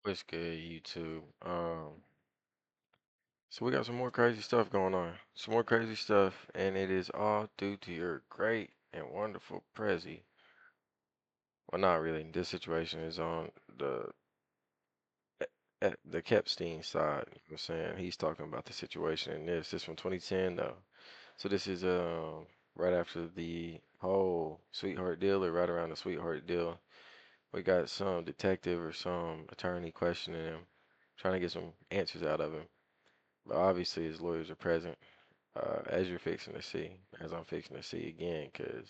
What's good, YouTube? So we got some more crazy stuff going on. Some more crazy stuff, and it is all due to your great and wonderful Prezi. Well, not really. This situation is on the Epstein side. You know what I'm saying? He's talking about the situation in this. This from 2010 though. So this is right after the whole sweetheart deal, or right around the sweetheart deal. We got some detective or some attorney questioning him, trying to get some answers out of him. But obviously, his lawyers are present, as you're fixing to see, as I'm fixing to see again, because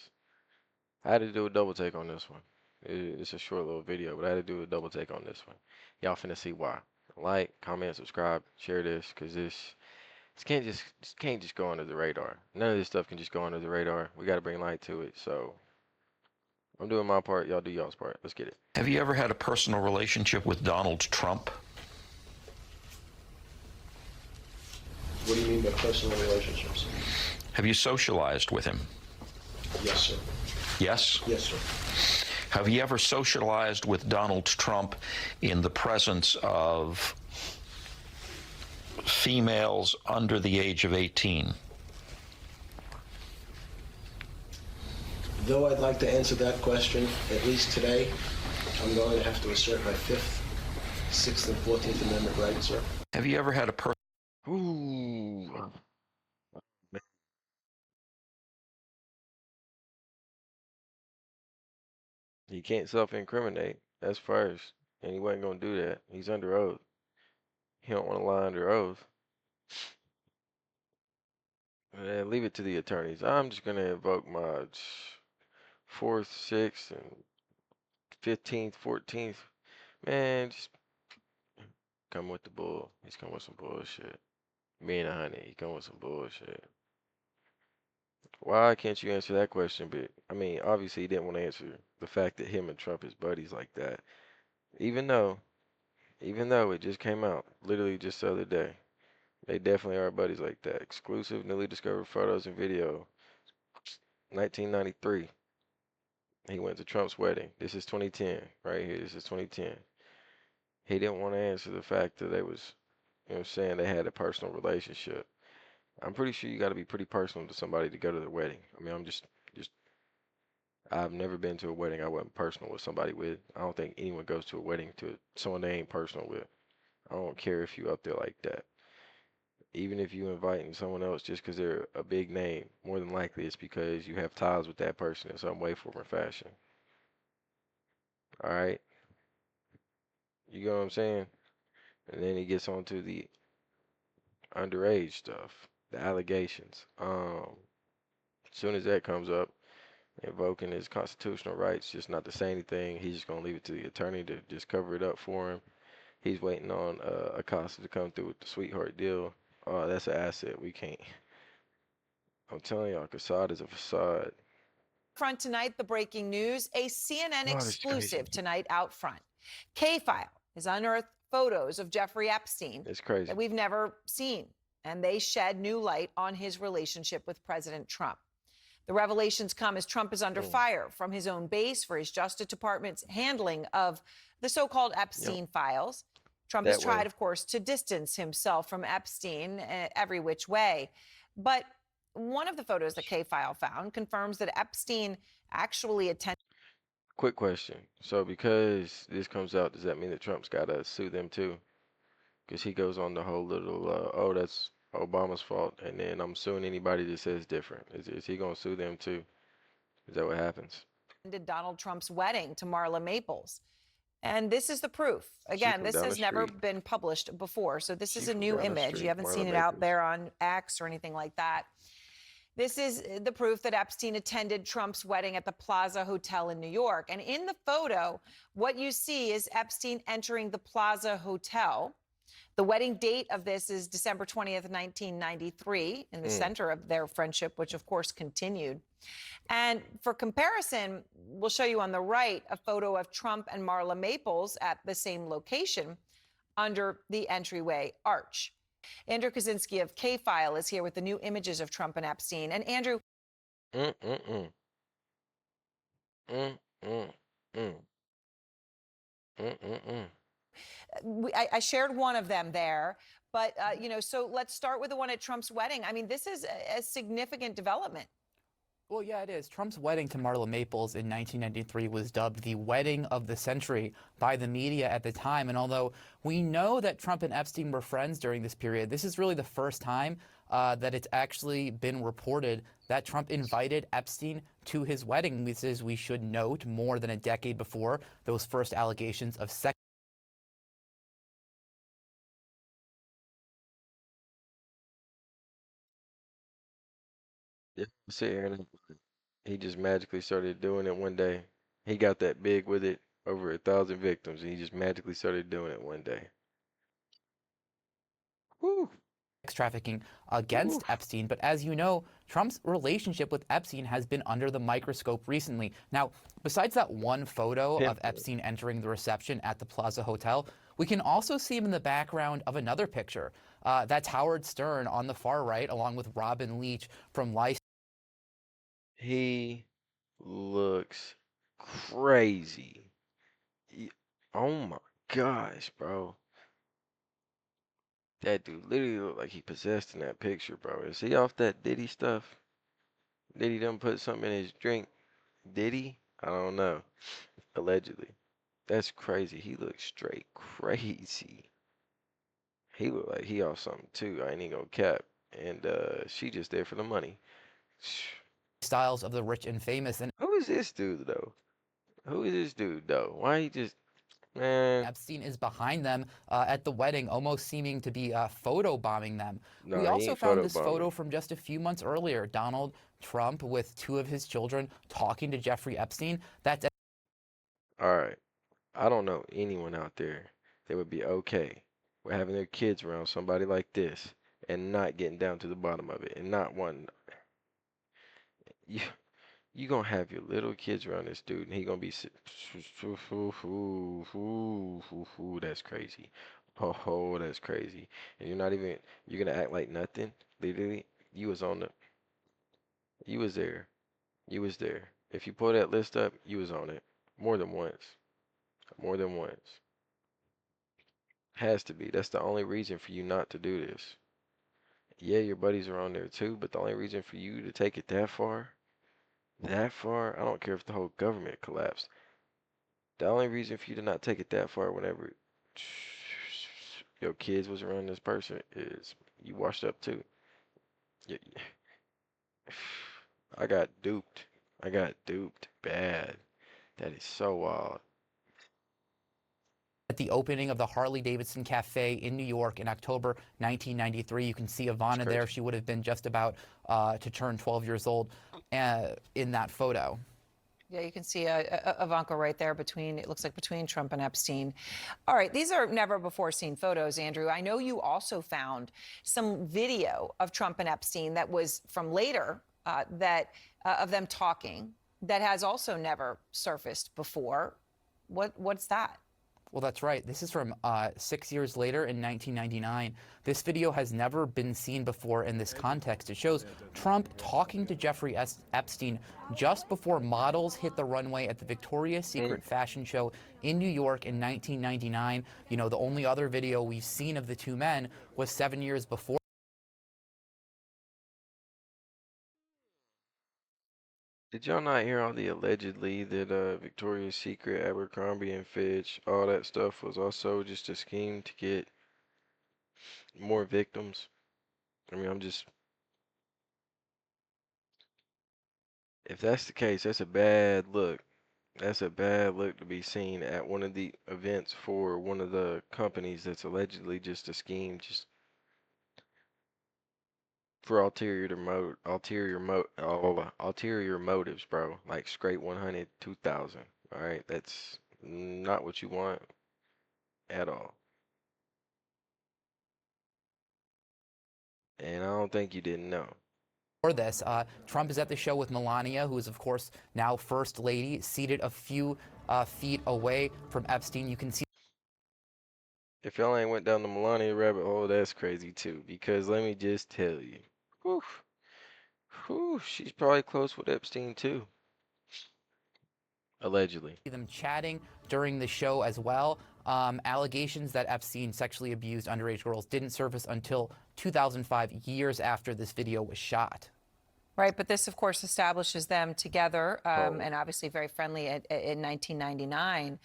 I had to do a double take on this one. It's a short little video, but I had to do a double take on this one. Y'all finna see why. Like, comment, subscribe, share this, because this can't just go under the radar. None of this stuff can just go under the radar. We got to bring light to it. So I'm doing my part. Y'all do y'all's part. Let's get it. Have you ever had a personal relationship with Donald Trump? What do you mean by personal relationships? Have you socialized with him? Yes, sir. Yes? Yes, sir. Have you ever socialized with Donald Trump in the presence of females under the age of 18? Though I'd like to answer that question, at least today, I'm going to have to assert my 5th, 6th, and 14th Amendment rights, sir. Have you ever had a Ooh. He can't self-incriminate. That's first. And he wasn't gonna do that. He's under oath. He don't want to lie under oath. Leave it to the attorneys. I'm just gonna invoke my 4th, 6th, and 15th, 14th. Man, just come with the bull. He's come with some bullshit. Me and a honey, he come with some bullshit. Why can't you answer that question? But I mean, obviously he didn't want to answer the fact that him and Trump is buddies like that. Even though, even though it just came out literally just the other day. They definitely are buddies like that. Exclusive, newly discovered photos and video. 1993. He went to Trump's wedding. This is 2010, right here. This is 2010. He didn't want to answer the fact that they was, you know what I'm saying, they had a personal relationship. I'm pretty sure you got to be pretty personal to somebody to go to their wedding. I mean, I've never been to a wedding I wasn't personal with somebody with. I don't think anyone goes to a wedding to someone they ain't personal with. I don't care if you up there like that. Even if you inviting someone else just because they're a big name, more than likely it's because you have ties with that person in some way, form, or fashion. All right, you know what I'm saying? And then he gets on to the underage stuff, the allegations. As soon as that comes up, invoking his constitutional rights, just not to say anything, he's just gonna leave it to the attorney to just cover it up for him. He's waiting on Acosta to come through with the sweetheart deal. Oh, that's an asset. We can't. I'm telling y'all, Assad is a facade. Front tonight, the breaking news, a CNN Oh, this is crazy. exclusive tonight out front. K-File has unearthed photos of Jeffrey Epstein It's crazy. that we've never seen, and they shed new light on his relationship with President Trump. The revelations come as Trump is under fire from his own base for his Justice Department's handling of the so-called Epstein files. Trump has tried, of course, to distance himself from Epstein every which way. But one of the photos that K-File found confirms that Epstein actually attended. Quick question. So because this comes out, does that mean that Trump's got to sue them too? Because he goes on the whole little, oh, that's Obama's fault, and then I'm suing anybody that says different. Is he going to sue them too? Is that what happens? Donald Trump's wedding to Marla Maples. And this is the proof. Again, this has never been published before, so this is a new image. You haven't seen it out there on X or anything like that. This is the proof that Epstein attended Trump's wedding at the Plaza Hotel in New York. And in the photo, what you see is Epstein entering the Plaza Hotel. The wedding date of this is December 20th, 1993, in the center of their friendship, which of course continued. And for comparison, we'll show you on the right a photo of Trump and Marla Maples at the same location under the entryway arch. Andrew Kaczynski of K-File is here with the new images of Trump and Epstein. And Andrew. Mm-mm-mm. Mm-mm-mm. Mm-mm-mm. I shared one of them there. But, so let's start with the one at Trump's wedding. I mean, this is a significant development. Well, yeah, it is. Trump's wedding to Marla Maples in 1993 was dubbed the wedding of the century by the media at the time. And although we know that Trump and Epstein were friends during this period, this is really the first time that it's actually been reported that Trump invited Epstein to his wedding. This is, we should note, more than a decade before those first allegations of sex. Yeah, see, Aaron, he just magically started doing it one day. He got that big with it, over 1,000 victims, and he just magically started doing it one day. Woo, Trafficking woo. against Epstein. But as you know, Trump's relationship with Epstein has been under the microscope recently. Now, besides that one photo of Epstein entering the reception at the Plaza Hotel, we can also see him in the background of another picture. That's Howard Stern on the far right, along with Robin Leach from Life. He looks crazy. Oh my gosh, bro. That dude literally looked like he possessed in that picture, bro. Is he off that Diddy stuff? Diddy done put something in his drink? Did he? I don't know. Allegedly. That's crazy. He looks straight crazy. He look like he off something too. I ain't even gonna cap. And she just there for the money. Styles of the rich and famous. And Who is this dude though? Who is this dude though? Why he just man? Epstein is behind them at the wedding, almost seeming to be photo bombing them. No, We he also ain't found photo this photo bombing. from just a few months earlier. Donald Trump with two of his children talking to Jeffrey Epstein. That's All right. I don't know anyone out there that would be okay with having their kids around somebody like this and not getting down to the bottom of it and not wanting you you gonna have your little kids around this dude and he gonna be that's crazy. Oh, that's crazy. And you're gonna act like nothing. Literally, you was on the you was there. You was there. If you pull that list up, you was on it. More than once. More than once. Has to be. That's the only reason for you not to do this. Yeah, your buddies are on there too, but the only reason for you to take it that far, I don't care if the whole government collapsed. The only reason for you to not take it that far whenever your kids was around this person is you washed up too. Y- I got duped. I got duped bad. That is so wild. at the opening of the Harley-Davidson Cafe in New York in October 1993. You can see It's Ivana there. crazy. She would have been just about to turn 12 years old in that photo. Yeah, you can see Ivanka right there it looks like between Trump and Epstein. All right, these are never before seen photos, Andrew. I know you also found some video of Trump and Epstein that was from later of them talking that has also never surfaced before. What's that? Well, that's right. This is from 6 years later in 1999. This video has never been seen before in this context. It shows Trump talking to Jeffrey Epstein just before models hit the runway at the Victoria's Secret fashion show in New York in 1999. You know, the only other video we've seen of the two men was 7 years before. Did y'all not hear all the allegedly that Victoria's Secret, Abercrombie and Fitch, all that stuff was also just a scheme to get more victims? I mean, if that's the case, that's a bad look. That's a bad look to be seen at one of the events for one of the companies that's allegedly just a scheme, just for ulterior motives, bro. Like straight 100, 2,000. All right, that's not what you want at all. And I don't think you didn't know. For this, Trump is at the show with Melania, who is, of course, now First Lady, seated a few feet away from Epstein. You can see If y'all ain't went down the Melania rabbit hole, that's crazy too. Because let me just tell you, whew, whew, she's probably close with Epstein too. Allegedly. them chatting during the show as well. Allegations that Epstein sexually abused underage girls didn't surface until 2005, years after this video was shot. Right, but this, of course, establishes them together Oh. and obviously very friendly in 1999.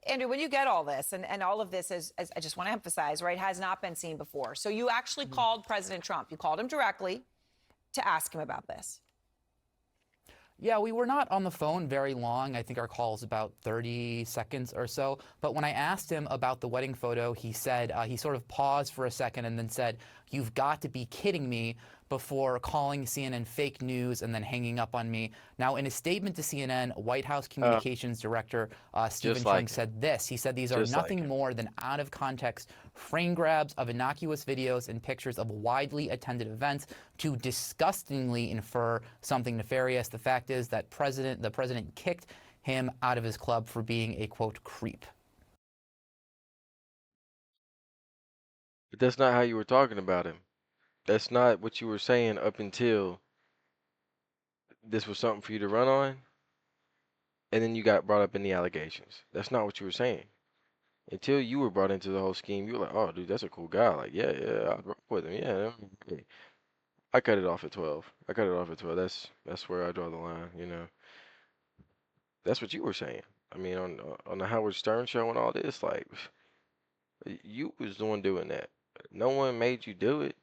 Andrew, when you get all this, and all of this, as I just want to emphasize, right, has not been seen before. So you actually called President Trump. You called him directly to ask him about this. Yeah, we were not on the phone very long. I think our call was about 30 seconds or so. But when I asked him about the wedding photo, he said, he sort of paused for a second and then said, "You've got to be kidding me," before calling CNN fake news and then hanging up on me. Now, in a statement to CNN, White House Communications Director Stephen Chung said this. He said these are nothing more than out of context frame grabs of innocuous videos and pictures of widely attended events to disgustingly infer something nefarious. The fact is that the president kicked him out of his club for being a, quote, creep. But that's not how you were talking about him. That's not what you were saying up until this was something for you to run on, and then you got brought up in the allegations. That's not what you were saying. Until you were brought into the whole scheme, you were like, "Oh, dude, that's a cool guy. Like, yeah, I'd rock with him. Yeah." I cut it off at 12. I cut it off at 12. That's where I draw the line. You know, that's what you were saying. I mean, on the Howard Stern show and all this, like, you was the one doing that. No one made you do it,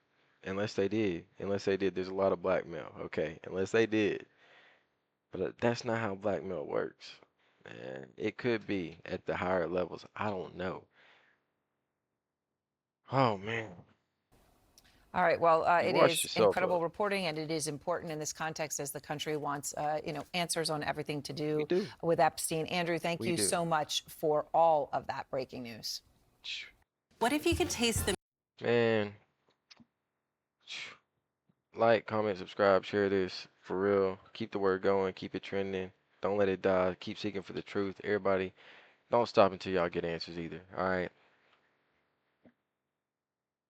unless they did. Unless they did, there's a lot of blackmail. Okay, unless they did. But that's not how blackmail works. Man, it could be at the higher levels. I don't know. Oh man. All right. Well, You it washed is yourself incredible up. reporting, and it is important in this context as the country wants, answers on everything to We do do. with Epstein. Andrew, thank We you do. so much for all of that breaking news. What if you could taste the Man, like, comment, subscribe, share this for real. Keep the word going. Keep it trending. Don't let it die. Keep seeking for the truth. Everybody, don't stop until y'all get answers either. All right.